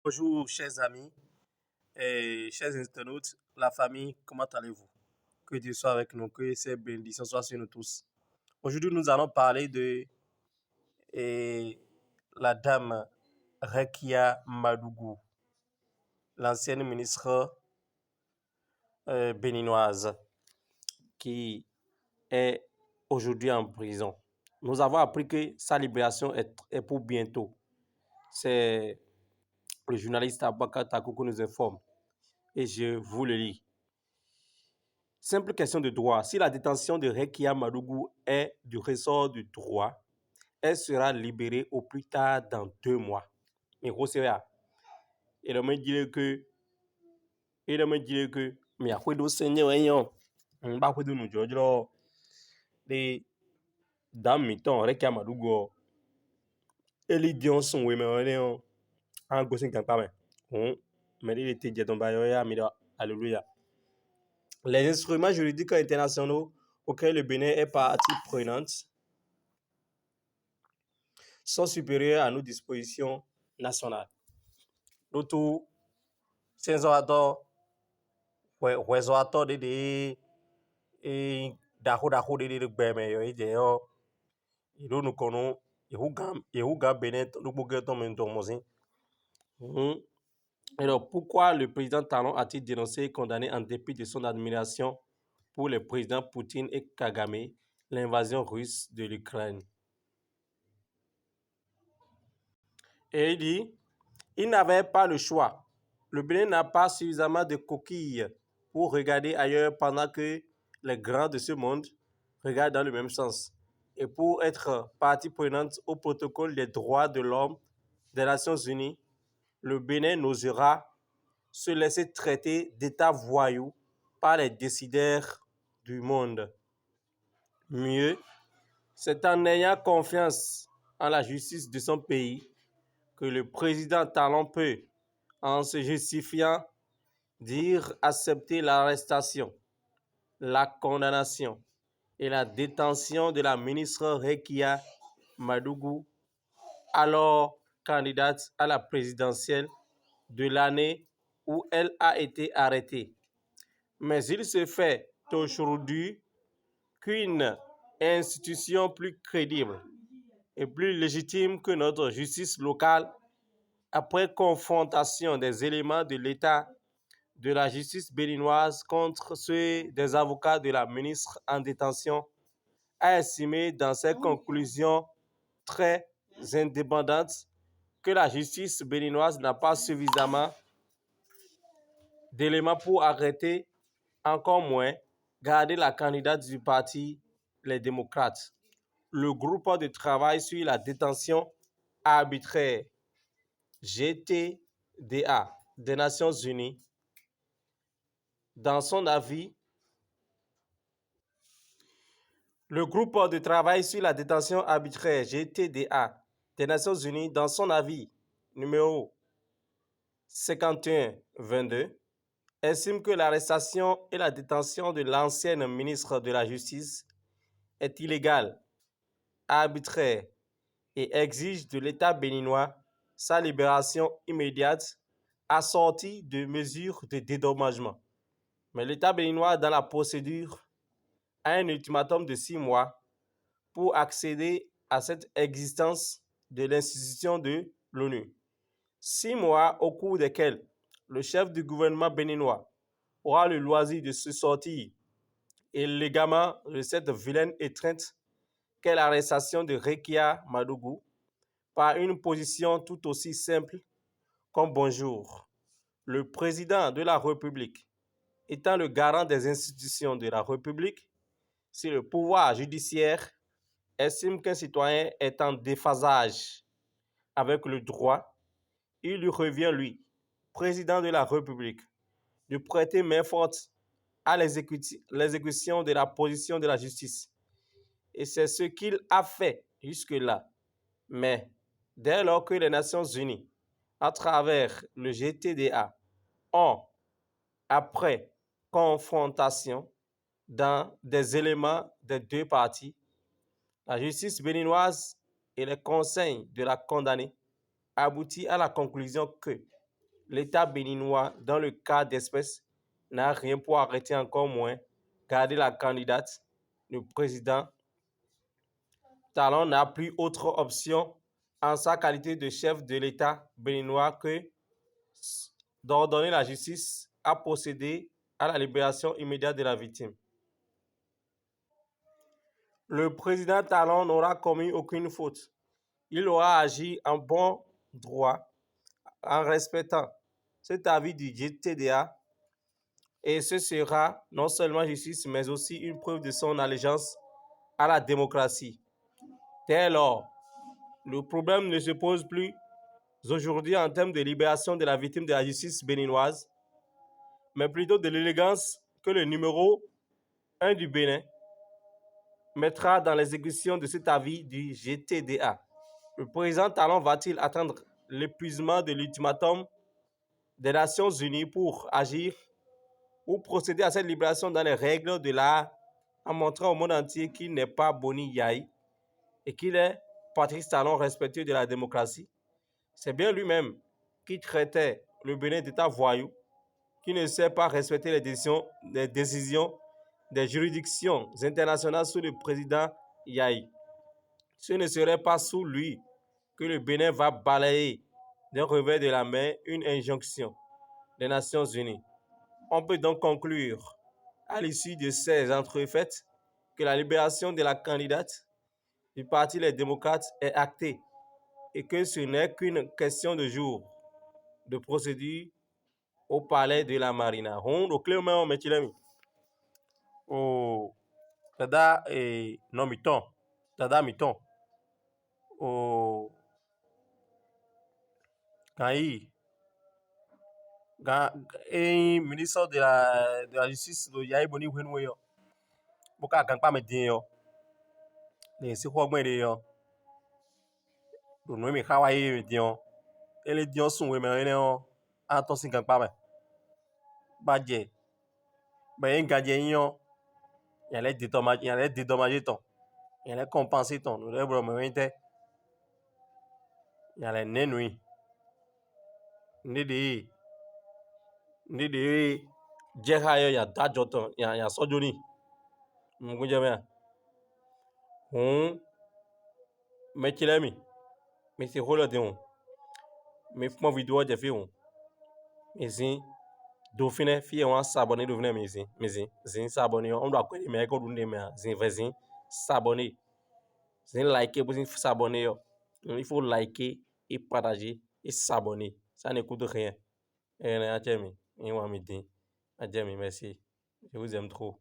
Bonjour, chers amis et chers internautes, la famille, comment allez-vous? Que Dieu soit avec nous, que ses bénédictions soient sur nous tous. Aujourd'hui, nous allons parler de la dame Rekia Madougou, l'ancienne ministre béninoise qui est aujourd'hui en prison. Nous avons appris que sa libération est pour bientôt. C'est le journaliste Abaka Takou qui nous informe et je vous le lis. Simple question de droit. Si la détention de Rekia Madougou est du ressort du droit, elle sera libérée au plus tard dans 2 mois. Mais Roséa, il me dit que, mais à quoi de Seigneur, on va de nous dire, les dames, mettons, Rekia Madougou, et les dions sont, oui, mais on est en gauche, c'est pas mal. Mais il était dit, alléluia. Les instruments juridiques internationaux auxquels le Bénin est partie prenante sont supérieurs à nos dispositions nationales. D'autres, c'est un de daho de gbeme yo ide yo ido nous kono yehuga Bénin nous bogeton mentomosin. Alors, pourquoi le président Talon a-t-il dénoncé et condamné en dépit de son admiration pour les présidents Poutine et Kagame l'invasion russe de l'Ukraine? Et il dit, il n'avait pas le choix. Le Bénin n'a pas suffisamment de coquilles pour regarder ailleurs pendant que les grands de ce monde regardent dans le même sens. Et pour être partie prenante au protocole des droits de l'homme des Nations Unies, le Bénin n'osera se laisser traiter d'État voyou par les décideurs du monde. Mieux, c'est en ayant confiance en la justice de son pays que le président Talon peut, en se justifiant, dire accepter l'arrestation, la condamnation et la détention de la ministre Rekia Madougou, alors candidate à la présidentielle de l'année où elle a été arrêtée. Mais il se fait aujourd'hui qu'une institution plus crédible et plus légitime que notre justice locale, après confrontation des éléments de l'État de la justice béninoise contre ceux des avocats de la ministre en détention, a estimé dans ses conclusions très indépendantes que la justice béninoise n'a pas suffisamment d'éléments pour arrêter, encore moins garder la candidate du parti Les Démocrates. Le groupe de travail sur la détention arbitraire GTDA des Nations Unies, dans son avis, le groupe de travail sur la détention arbitraire GTDA des Nations Unies, dans son avis numéro 51-22, estime que l'arrestation et la détention de l'ancienne ministre de la Justice est illégale, arbitraire et exige de l'État béninois sa libération immédiate assortie de mesures de dédommagement. Mais l'État béninois, dans la procédure, a un ultimatum de 6 mois pour accéder à cette existence de l'institution de l'ONU. 6 mois au cours desquels le chef du gouvernement béninois aura le loisir de se sortir illégalement de cette vilaine étreinte qu'est l'arrestation de Rekia Madougou par une position tout aussi simple comme bonjour. Le président de la République étant le garant des institutions de la République, si le pouvoir judiciaire estime qu'un citoyen est en déphasage avec le droit, il lui revient, lui, président de la République, de prêter main forte à l'exécution de la position de la justice. Et c'est ce qu'il a fait jusque-là. Mais dès lors que les Nations Unies, à travers le GTDA, ont, après confrontation dans des éléments des deux parties, la justice béninoise et les conseils de la condamnée aboutit à la conclusion que l'État béninois, dans le cas d'espèce, n'a rien pour arrêter, encore moins garder la candidate. Le président Talon n'a plus autre option en sa qualité de chef de l'État béninois que d'ordonner la justice à procéder à la libération immédiate de la victime. Le président Talon n'aura commis aucune faute. Il aura agi en bon droit, en respectant cet avis du GTDA, et ce sera non seulement justice, mais aussi une preuve de son allégeance à la démocratie. Dès lors, le problème ne se pose plus aujourd'hui en termes de libération de la victime de la justice béninoise, mais plutôt de l'élégance que le numéro 1 du Bénin mettra dans l'exécution de cet avis du GTDA. Le président Talon va-t-il attendre l'épuisement de l'ultimatum des Nations Unies pour agir ou procéder à cette libération dans les règles de l'art, en montrant au monde entier qu'il n'est pas Boni Yaye et qu'il est Patrice Talon respectueux de la démocratie? C'est bien lui-même qui traitait le Bénin d'État voyou, qui ne sait pas respecter les décisions des juridictions internationales sous le président Yaye. Ce ne serait pas sous lui que le Bénin va balayer d'un revers de la main une injonction des Nations Unies. On peut donc conclure, à l'issue de ces entrefaites, que la libération de la candidate du Parti Les Démocrates est actée et que ce n'est qu'une question de jours de procédure au palais de la Marina. On clairement metilemi. O tada non miton, tada miton. O Kai ministre de la justice do Yaye Boni Wenwe yo. Boka kan pa me din yo. Ne si ho gben de yo. Do no mi Hawaii me din yo. Ele din yo sun we me ene yo. Anton sin kan pa me. Badje. Ba yen gadje yo. Il y a dédommagé ton. Il y a compensé ton. Nous devons me mettre. Il y a les nenouis. Ndede jehayo ya dajoton ya sojoni. Mgunje me. Mechilemi. Me si holo de on. Me fmo vidéo de fi on. Me zin Dauphiné fi on s'abonner devenir me zin s'abonner on doit connaître mais ko dunde me zin vezin s'abonner. Zin liker pour s'abonner yo. Il faut liker et partager et s'abonner. Ça ne coûte rien. Et merci. Je vous aime trop.